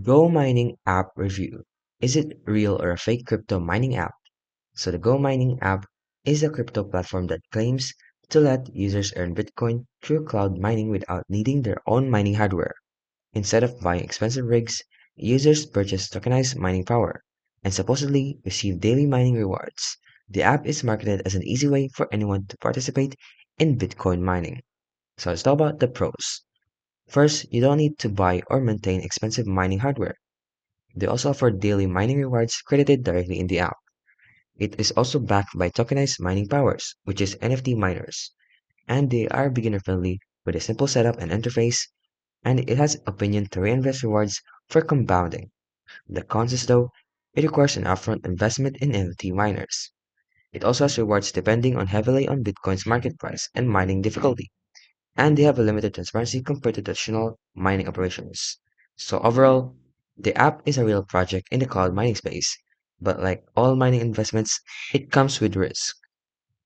Go Mining App Review. Is it real or a fake crypto mining app? So the GoMining app is a crypto platform that claims to let users earn Bitcoin through cloud mining without needing their own mining hardware. Instead of buying expensive rigs, users purchase tokenized mining power and supposedly receive daily mining rewards. The app is marketed as an easy way for anyone to participate in Bitcoin mining. So let's talk about the pros. First, you don't need to buy or maintain expensive mining hardware. They also offer daily mining rewards credited directly in the app. It is also backed by tokenized mining powers, which is NFT miners, and they are beginner friendly with a simple setup and interface, and it has opinion to reinvest rewards for compounding. The cons is though, it requires an upfront investment in NFT miners. It also has rewards depending on heavily on Bitcoin's market price and mining difficulty, and they have a limited transparency compared to traditional mining operations. So overall, the app is a real project in the cloud mining space, but like all mining investments, it comes with risk.